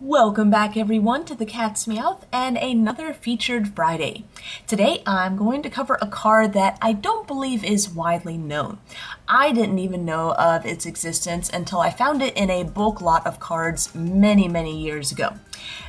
Welcome back everyone to the Cat's Meowth and another featured Friday. Today I'm going to cover a card that I don't believe is widely known. I didn't even know of its existence until I found it in a bulk lot of cards many years ago.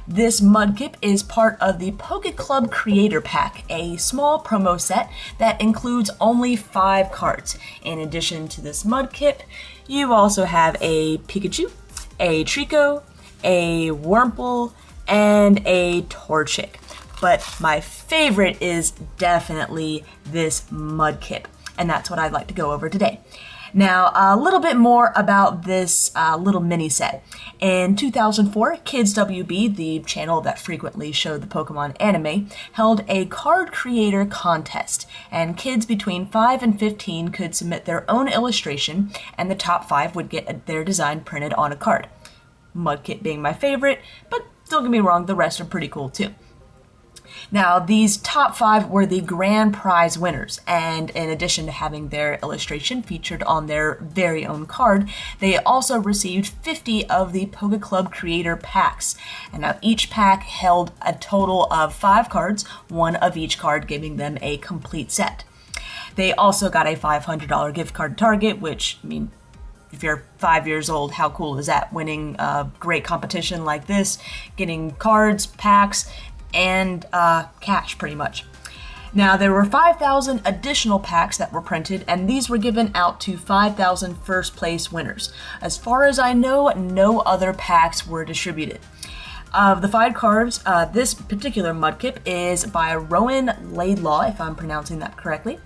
This Mudkip is part of the Poke Club Creator Pack, a small promo set that includes only 5 cards. In addition to this Mudkip, you also have a Pikachu, a Trico, a Wurmple, and a Torchic. But my favorite is definitely this Mudkip, and that's what I'd like to go over today. Now, a little bit more about this little mini set. In 2004, Kids WB, the channel that frequently showed the Pokemon anime, held a card creator contest, and kids between 5 and 15 could submit their own illustration, and the top 5 would get their design printed on a card. Mudkip being my favorite, but don't get me wrong, the rest are pretty cool too. Now, these top 5 were the grand prize winners, and in addition to having their illustration featured on their very own card, they also received 50 of the Poke Club Creator Packs. And now each pack held a total of 5 cards, one of each card giving them a complete set. They also got a $500 gift card to Target, which, I mean, if you're 5 years old, how cool is that? Winning a great competition like this, getting cards, packs, and cash, pretty much. Now, there were 5,000 additional packs that were printed, and these were given out to 5,000 first place winners. As far as I know, no other packs were distributed. Of the 5 cards, this particular Mudkip is by Rowan Laidlaw, if I'm pronouncing that correctly.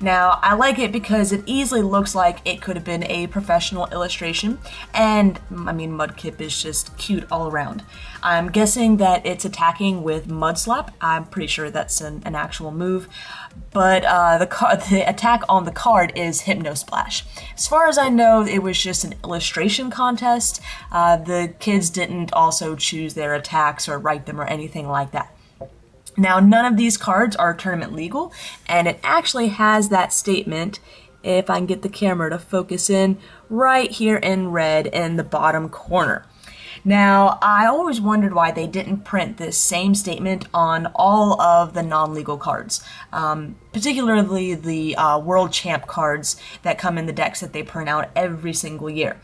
Now, I like it because it easily looks like it could have been a professional illustration, and, I mean, Mudkip is just cute all around. I'm guessing that it's attacking with Mud Slap. I'm pretty sure that's an actual move, but the attack on the card is Hypno Splash. As far as I know, it was just an illustration contest. The kids didn't also choose their attacks or write them or anything like that. Now, none of these cards are tournament legal, and it actually has that statement, if I can get the camera to focus in, right here in red in the bottom corner. Now, I always wondered why they didn't print this same statement on all of the non-legal cards, particularly the World Champ cards that come in the decks that they print out every single year.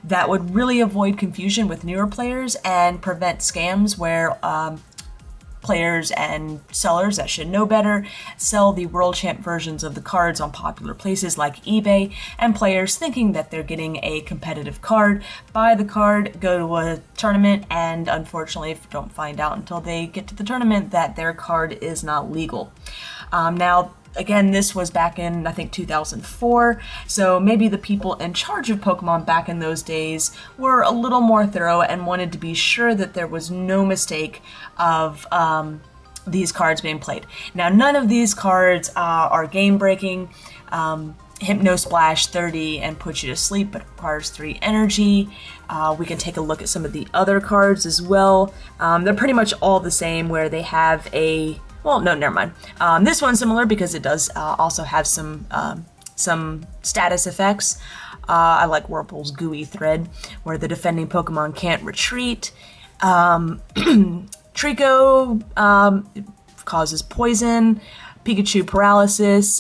That would really avoid confusion with newer players and prevent scams where players and sellers that should know better sell the World Champ versions of the cards on popular places like eBay, and players thinking that they're getting a competitive card, buy the card, go to a tournament, and unfortunately don't find out until they get to the tournament that their card is not legal. Now, again, this was back in, I think, 2004, so maybe the people in charge of Pokemon back in those days were a little more thorough and wanted to be sure that there was no mistake of these cards being played. Now, none of these cards are game-breaking. Hypno Splash 30 and puts you to sleep, but requires 3 energy. We can take a look at some of the other cards as well. They're pretty much all the same, where they have a... Well, no, never mind. This one's similar because it does also have some status effects. I like Wurmple's Gooey Thread, where the defending Pokemon can't retreat. Trico causes poison. Pikachu paralysis.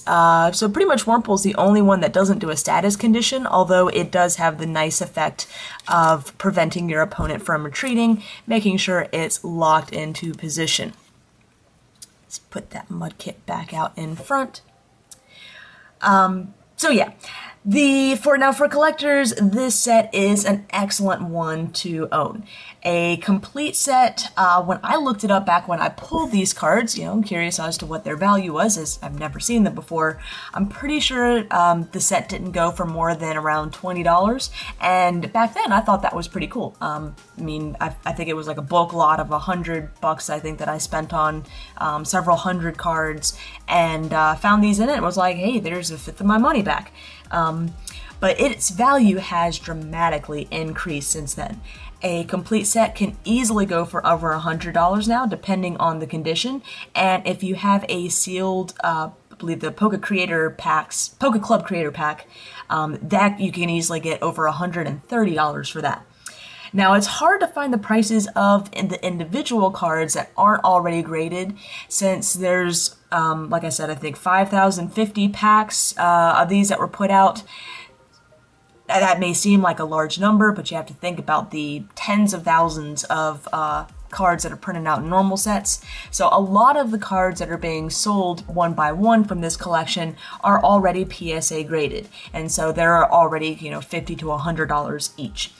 So pretty much Wurmple's the only one that doesn't do a status condition, although it does have the nice effect of preventing your opponent from retreating, making sure it's locked into position. Let's put that Mudkip back out in front. So yeah, for collectors, this set is an excellent one to own. A complete set, when I looked it up back when I pulled these cards, you know, I'm curious as to what their value was, as I've never seen them before. I'm pretty sure the set didn't go for more than around $20, and back then I thought that was pretty cool. I mean, I think it was like a bulk lot of $100, I think, that I spent on several hundred cards, and found these in it and was like, hey, there's a fifth of my money back. But its value has dramatically increased since then. A complete set can easily go for over $100 now, depending on the condition. And if you have a sealed, I believe the Poke Club Creator Pack, that you can easily get over $130 for that. Now, it's hard to find the prices of the individual cards that aren't already graded, since there's, like I said, I think 5,050 packs of these that were put out. That may seem like a large number, but you have to think about the tens of thousands of cards that are printed out in normal sets. So a lot of the cards that are being sold one by one from this collection are already PSA graded, and so they're already, $50 to $100 each.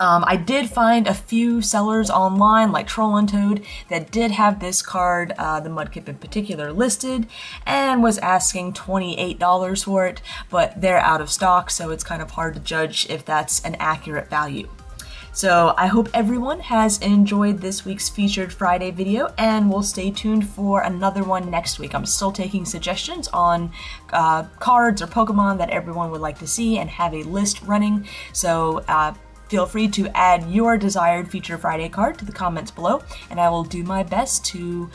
I did find a few sellers online, like Troll and Toad, that did have this card, the Mudkip in particular, listed, and was asking $28 for it, but they're out of stock, so it's kind of hard to judge if that's an accurate value. So I hope everyone has enjoyed this week's Featured Friday video, and we'll stay tuned for another one next week. I'm still taking suggestions on cards or Pokemon that everyone would like to see and have a list running, so feel free to add your desired Feature Friday card to the comments below, and I will do my best to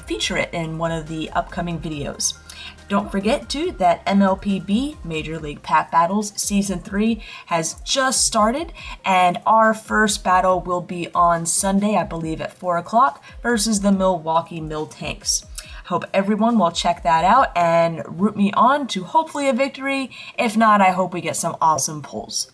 feature it in one of the upcoming videos. Don't forget, too, that MLPB, Major League Pack Battles Season 3, has just started, and our first battle will be on Sunday, I believe at 4 o'clock, versus the Milwaukee Miltanks. Hope everyone will check that out and root me on to hopefully a victory. If not, I hope we get some awesome pulls.